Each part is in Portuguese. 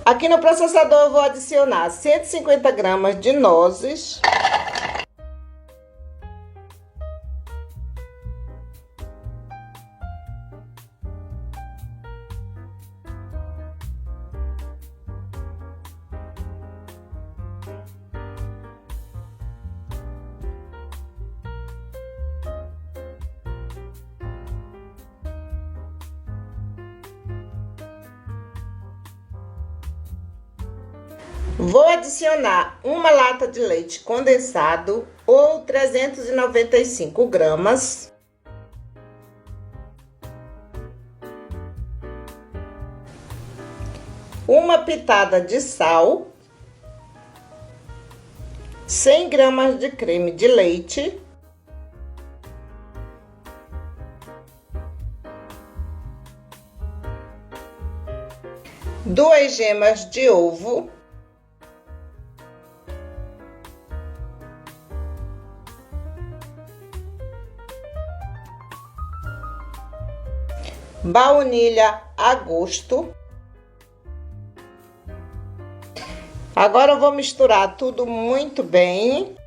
Aqui no processador eu vou adicionar 150 gramas de nozes. Vou adicionar uma lata de leite condensado ou 395 gramas. Uma pitada de sal. 100 gramas de creme de leite. Duas gemas de ovo. Baunilha a gosto. Agora eu vou misturar tudo muito bem.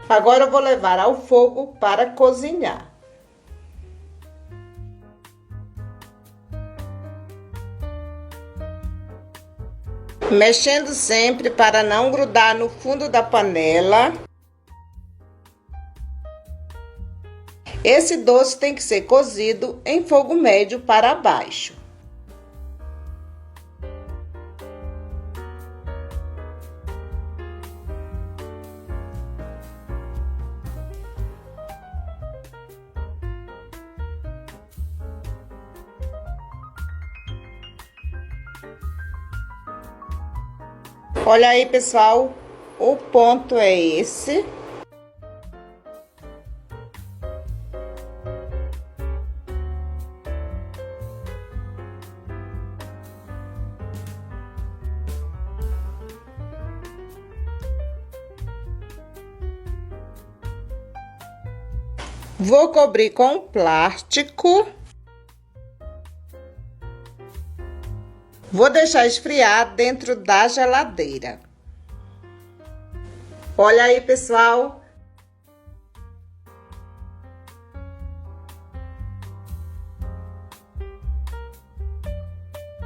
Agora eu vou levar ao fogo para cozinhar. Mexendo sempre para não grudar no fundo da panela. Esse doce tem que ser cozido em fogo médio para baixo. Olha aí, pessoal, o ponto é esse. Vou cobrir com plástico. Vou deixar esfriar dentro da geladeira. Olha aí, pessoal.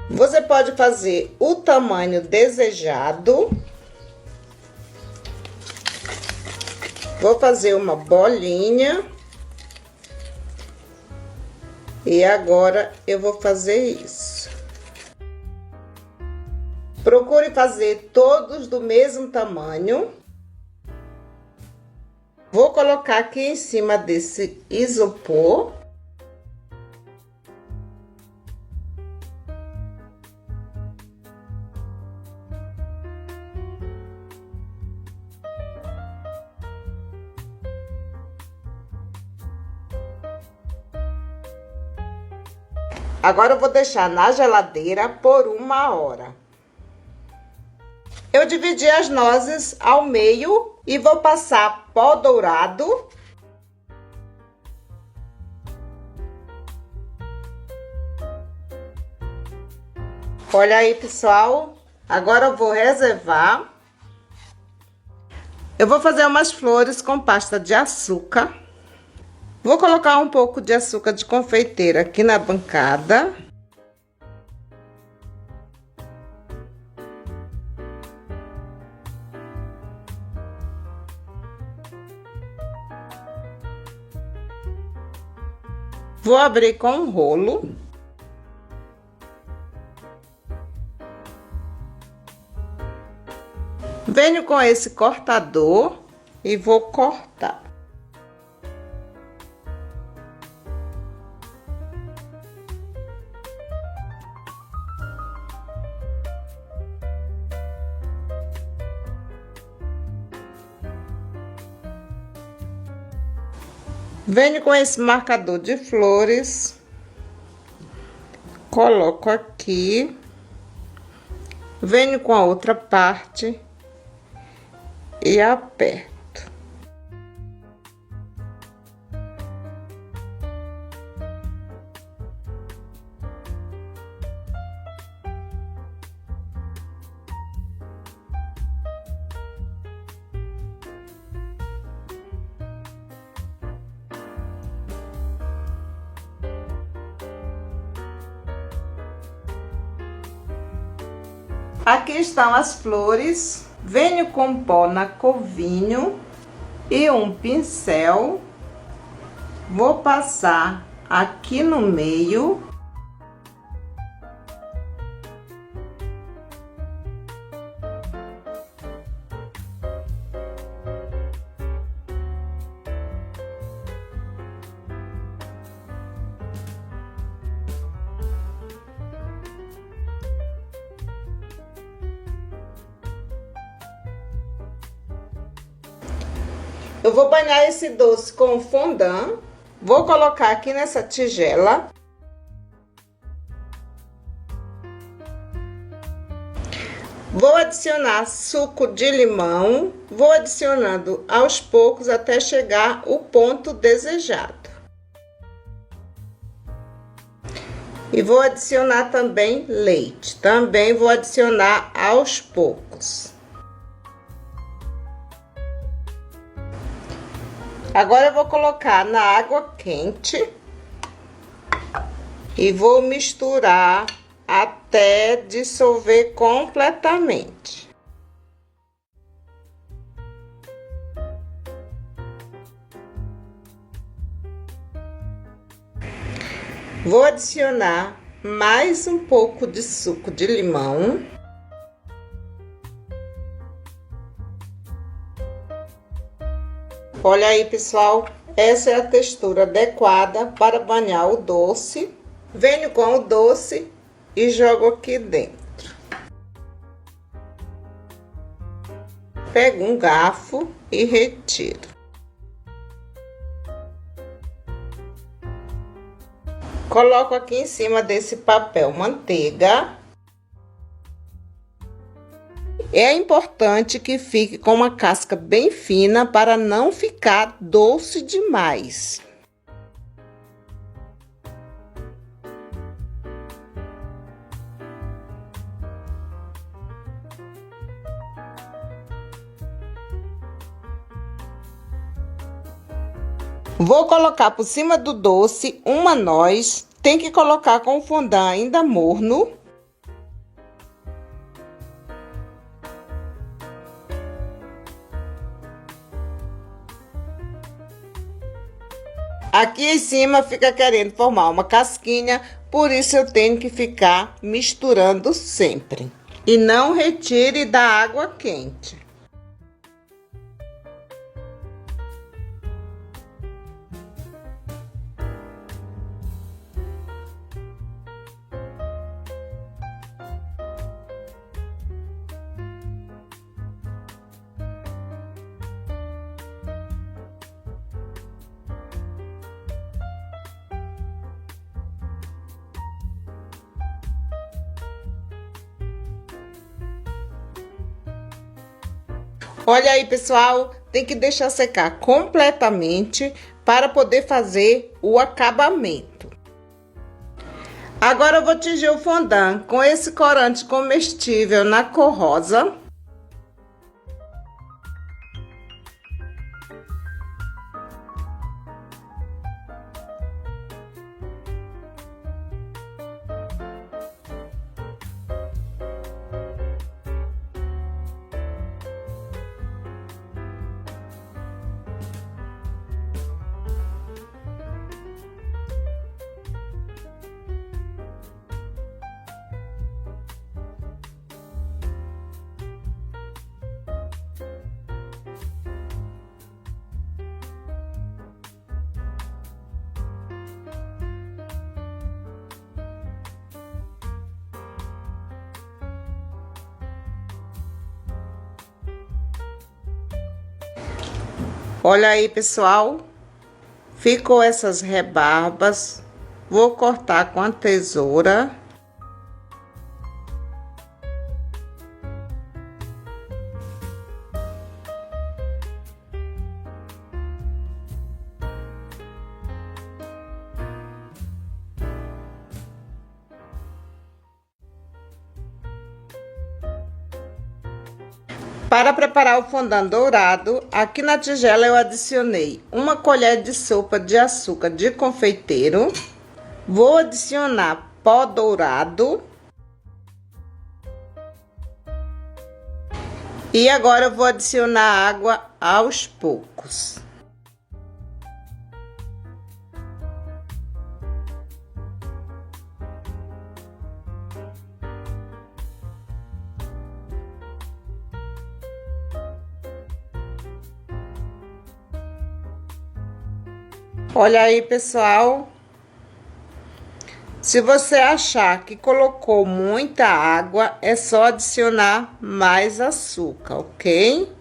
Você pode fazer o tamanho desejado. Vou fazer uma bolinha. E agora eu vou fazer isso. Procure fazer todos do mesmo tamanho. Vou colocar aqui em cima desse isopor. Agora eu vou deixar na geladeira por 1 hora. Eu dividi as nozes ao meio e vou passar pó dourado. Olha aí, pessoal. Agora eu vou reservar. Eu vou fazer umas flores com pasta de açúcar. Vou colocar um pouco de açúcar de confeiteiro aqui na bancada. Vou abrir com um rolo. Venho com esse cortador e vou cortar. Venho com esse marcador de flores, coloco aqui, venho com a outra parte e aperto. Aqui estão as flores. Venho com pó na cor vinho e um pincel. Vou passar aqui no meio. Eu vou banhar esse doce com fondant. Vou colocar aqui nessa tigela. Vou adicionar suco de limão. Vou adicionando aos poucos até chegar o ponto desejado. E vou adicionar também leite. Também vou adicionar aos poucos. Agora eu vou colocar na água quente e vou misturar até dissolver completamente. Vou adicionar mais um pouco de suco de limão. Olha aí, pessoal, essa é a textura adequada para banhar o doce. Venho com o doce e jogo aqui dentro. Pego um garfo e retiro. Coloco aqui em cima desse papel manteiga. É importante que fique com uma casca bem fina para não ficar doce demais. Vou colocar por cima do doce uma noz. Tem que colocar com o fondant ainda morno. Aqui em cima fica querendo formar uma casquinha, por isso eu tenho que ficar misturando sempre. E não retire da água quente. Olha aí, pessoal, tem que deixar secar completamente para poder fazer o acabamento. Agora eu vou tingir o fondant com esse corante comestível na cor rosa. Olha aí, pessoal, ficou essas rebarbas. Vou cortar com a tesoura. Para preparar o fondant dourado, aqui na tigela eu adicionei uma colher de sopa de açúcar de confeiteiro. Vou adicionar pó dourado. E agora eu vou adicionar água aos poucos. Olha aí, pessoal. Se você achar que colocou muita água, é só adicionar mais açúcar, ok?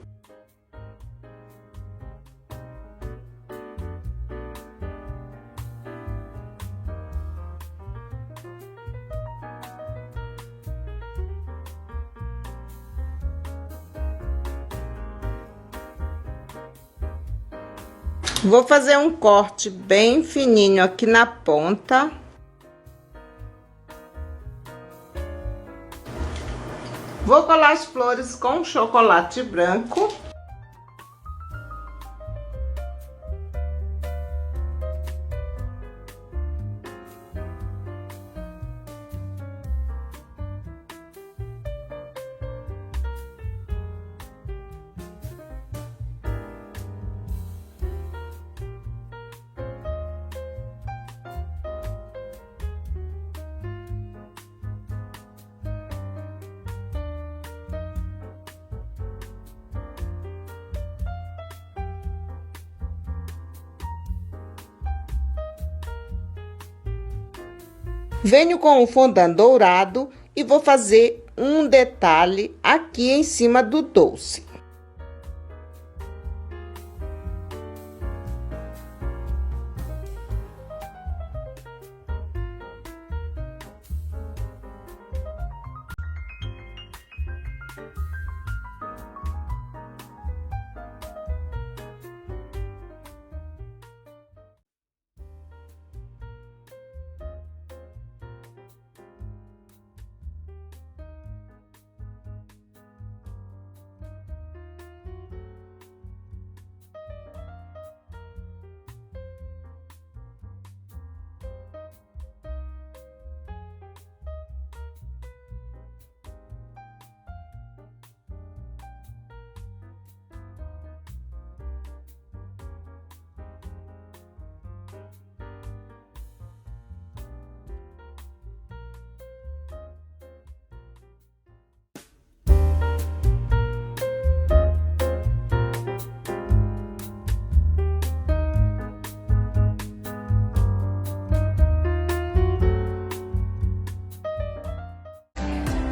Vou fazer um corte bem fininho aqui na ponta. Vou colar as flores com chocolate branco. Venho com o fondant dourado e vou fazer um detalhe aqui em cima do doce.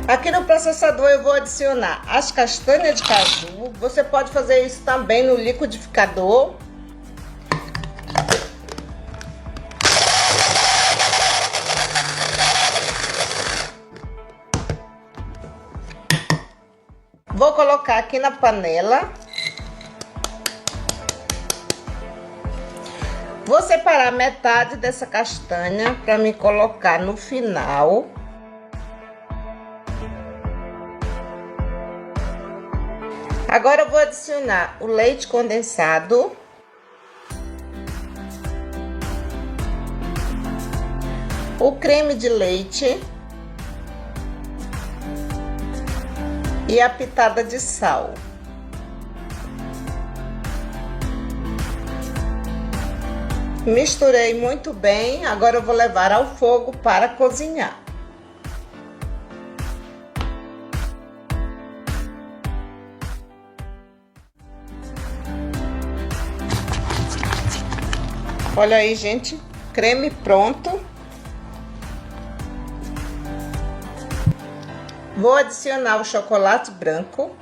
Aqui no processador eu vou adicionar as castanhas de caju. Você pode fazer isso também no liquidificador. Vou colocar aqui na panela. Vou separar metade dessa castanha para me colocar no final. Agora eu vou adicionar o leite condensado. O creme de leite. E a pitada de sal. Misturei muito bem, agora eu vou levar ao fogo para cozinhar. Olha aí, gente, creme pronto. Vou adicionar o chocolate branco.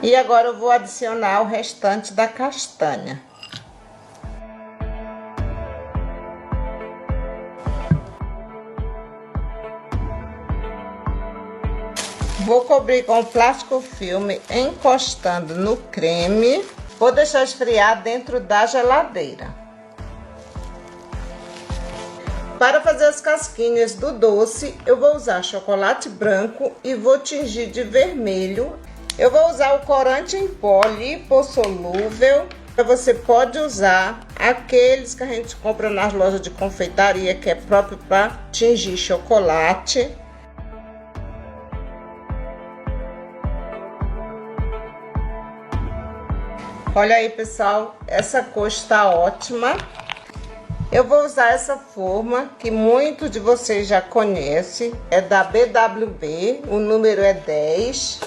E agora eu vou adicionar o restante da castanha. Vou cobrir com plástico filme, encostando no creme. Vou deixar esfriar dentro da geladeira. Para fazer as casquinhas do doce, eu vou usar chocolate branco e vou tingir de vermelho. Eu vou usar o corante em pó lipossolúvel. Você pode usar aqueles que a gente compra nas lojas de confeitaria, que é próprio para tingir chocolate. Olha aí, pessoal, essa cor está ótima. Eu vou usar essa forma que muitos de vocês já conhecem, é da BWB, o número é 10.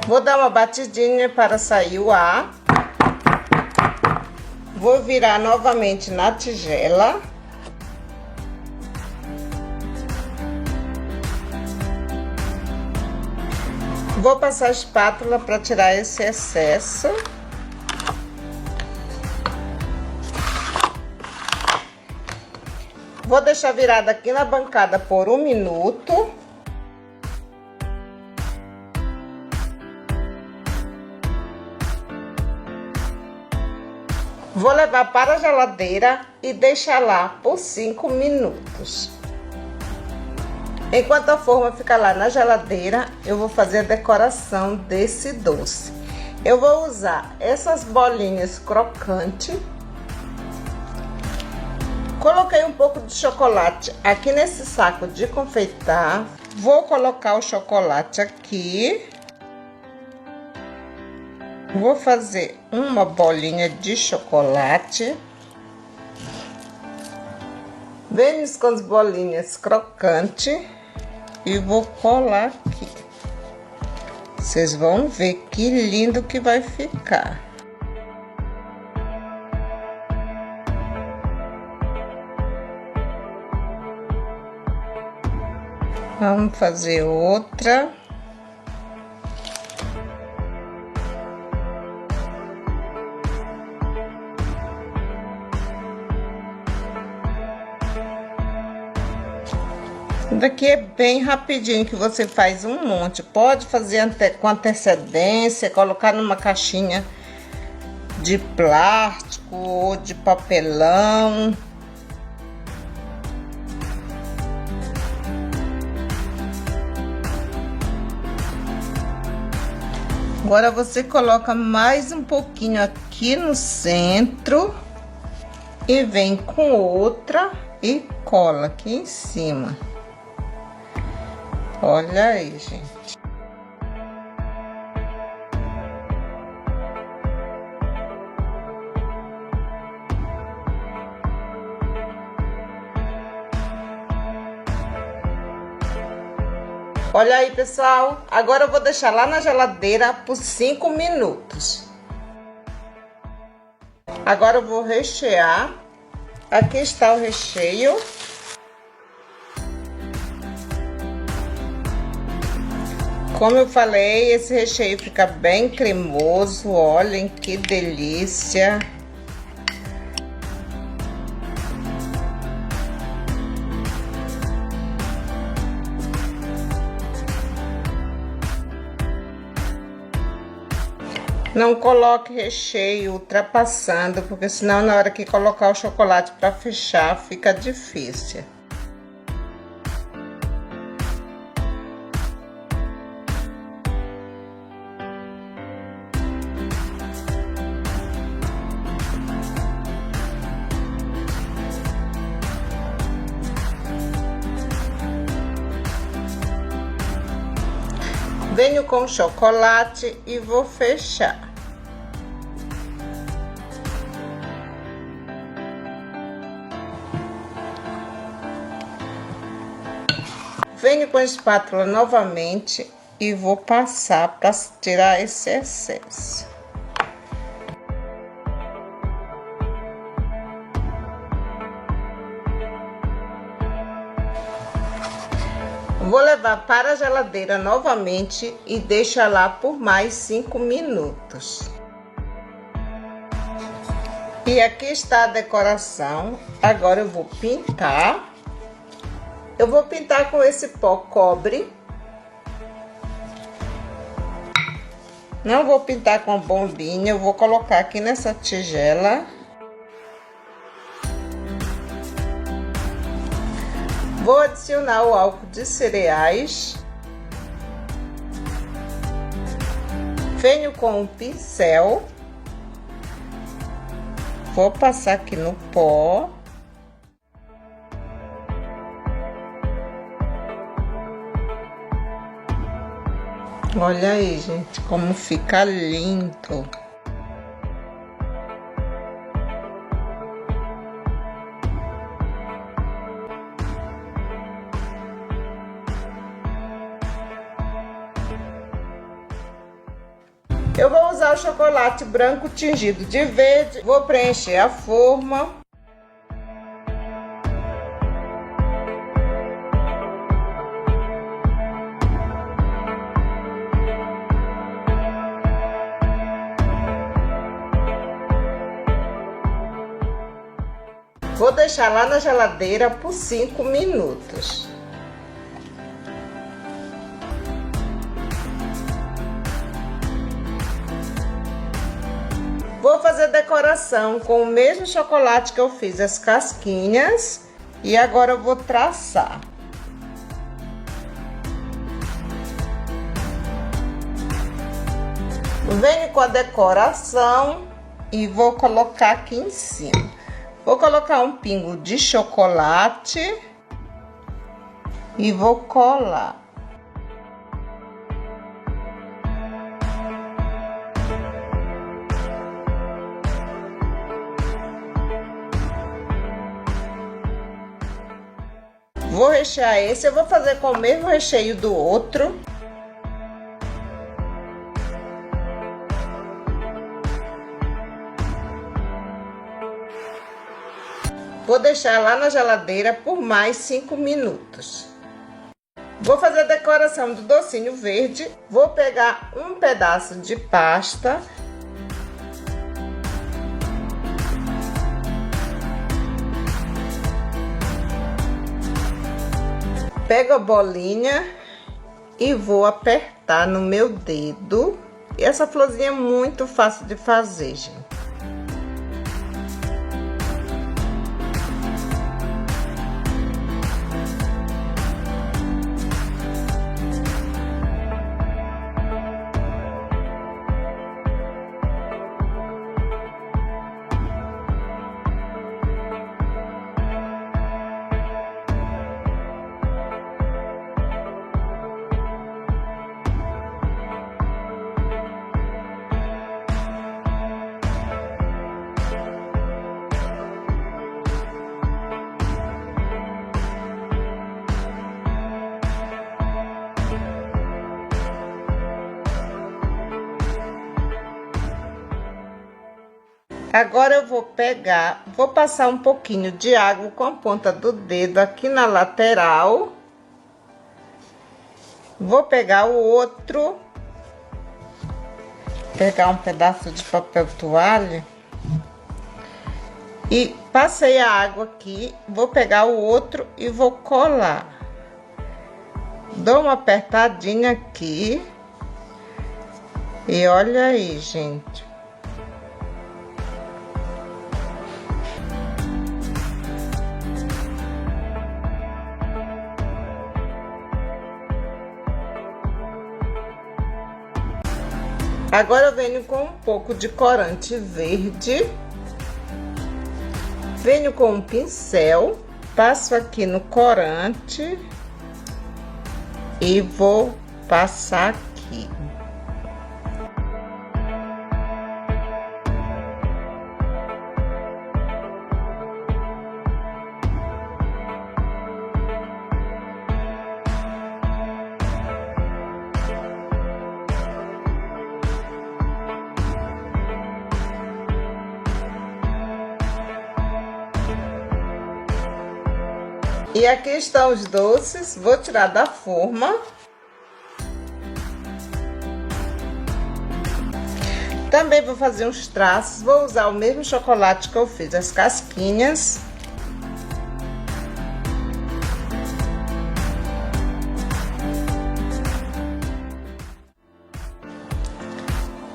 Vou dar uma batidinha para sair o ar. Vou virar novamente na tigela. Vou passar a espátula para tirar esse excesso. Vou deixar virada aqui na bancada por 1 minuto. Vou levar para a geladeira e deixar lá por 5 minutos. Enquanto a forma fica lá na geladeira, eu vou fazer a decoração desse doce. Eu vou usar essas bolinhas crocantes. Coloquei um pouco de chocolate aqui nesse saco de confeitar. Vou colocar o chocolate aqui. Vou fazer uma bolinha de chocolate. Venho com as bolinhas crocantes e vou colar aqui. Vocês vão ver que lindo que vai ficar. Vamos fazer outra. Daqui é bem rapidinho que você faz um monte. Pode fazer com antecedência, colocar numa caixinha de plástico ou de papelão. Agora você coloca mais um pouquinho aqui no centro e vem com outra e cola aqui em cima. Olha aí, gente. Olha aí, pessoal. Agora eu vou deixar lá na geladeira por 5 minutos. Agora eu vou rechear. Aqui está o recheio. Como eu falei, esse recheio fica bem cremoso, olhem que delícia. Não coloque recheio ultrapassando, porque senão na hora que colocar o chocolate para fechar, fica difícil. Venho com chocolate e vou fechar. Venho com a espátula novamente e vou passar para tirar esse excesso. Vou levar para a geladeira novamente e deixar lá por mais 5 minutos. E aqui está a decoração. Agora eu vou pintar. Eu vou pintar com esse pó cobre. Não vou pintar com bombinha, eu vou colocar aqui nessa tigela. Vou adicionar o álcool de cereais. Venho com um pincel. Vou passar aqui no pó. Olha aí, gente, como fica lindo. Eu vou usar o chocolate branco tingido de verde. Vou preencher a forma. Vou deixar lá na geladeira por 5 minutos. Vou fazer decoração com o mesmo chocolate que eu fiz as casquinhas. E agora eu vou traçar. Venho com a decoração e vou colocar aqui em cima. Vou colocar um pingo de chocolate e vou colar. Vou rechear esse, eu vou fazer com o mesmo recheio do outro. Vou deixar lá na geladeira por mais 5 minutos. Vou fazer a decoração do docinho verde. Vou pegar um pedaço de pasta. Pego a bolinha e vou apertar no meu dedo. E essa florzinha é muito fácil de fazer, gente. Agora eu vou pegar, vou passar um pouquinho de água com a ponta do dedo aqui na lateral. Vou pegar o outro, pegar um pedaço de papel toalha e passei a água aqui. Vou pegar o outro e vou colar. Dou uma apertadinha aqui e olha aí, gente. Agora eu venho com um pouco de corante verde. Venho com um pincel, passo aqui no corante e vou passar aqui. E aqui estão os doces, vou tirar da forma. Também vou fazer uns traços, vou usar o mesmo chocolate que eu fiz as casquinhas.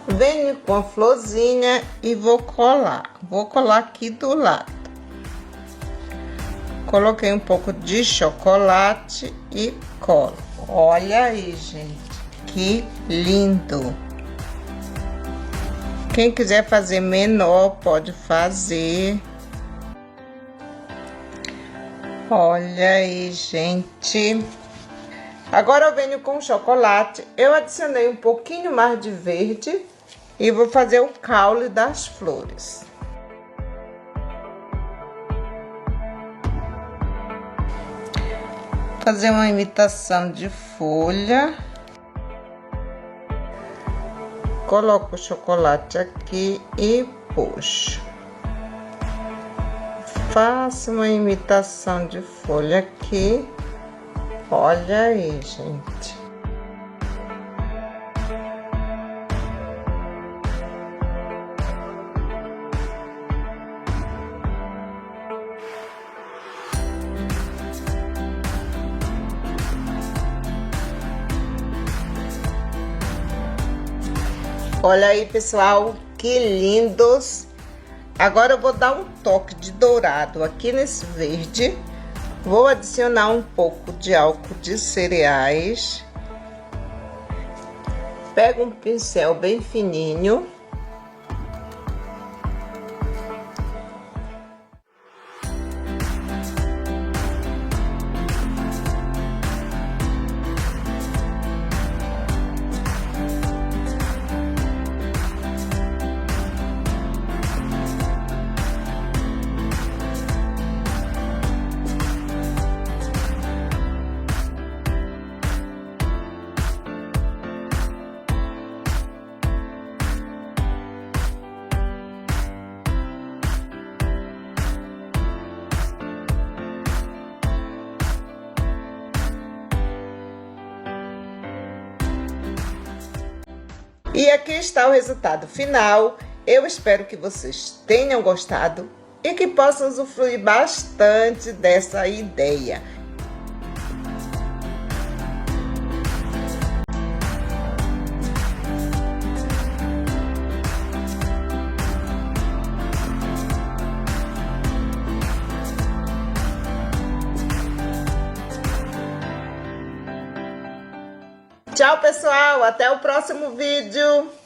Venho com a florzinha e vou colar. Vou colar aqui do lado. Coloquei um pouco de chocolate e colo. Olha aí, gente, que lindo! Quem quiser fazer menor, pode fazer. Olha aí, gente. Agora eu venho com o chocolate. Eu adicionei um pouquinho mais de verde e vou fazer o caule das flores. Fazer uma imitação de folha. Coloco o chocolate aqui e puxo. Faço uma imitação de folha aqui. Olha aí, gente. Olha aí, pessoal, que lindos! Agora eu vou dar um toque de dourado aqui nesse verde. Vou adicionar um pouco de álcool de cereais. Pego um pincel bem fininho. E aqui está o resultado final. Eu espero que vocês tenham gostado e que possam usufruir bastante dessa ideia. Tchau, pessoal! Até o próximo vídeo!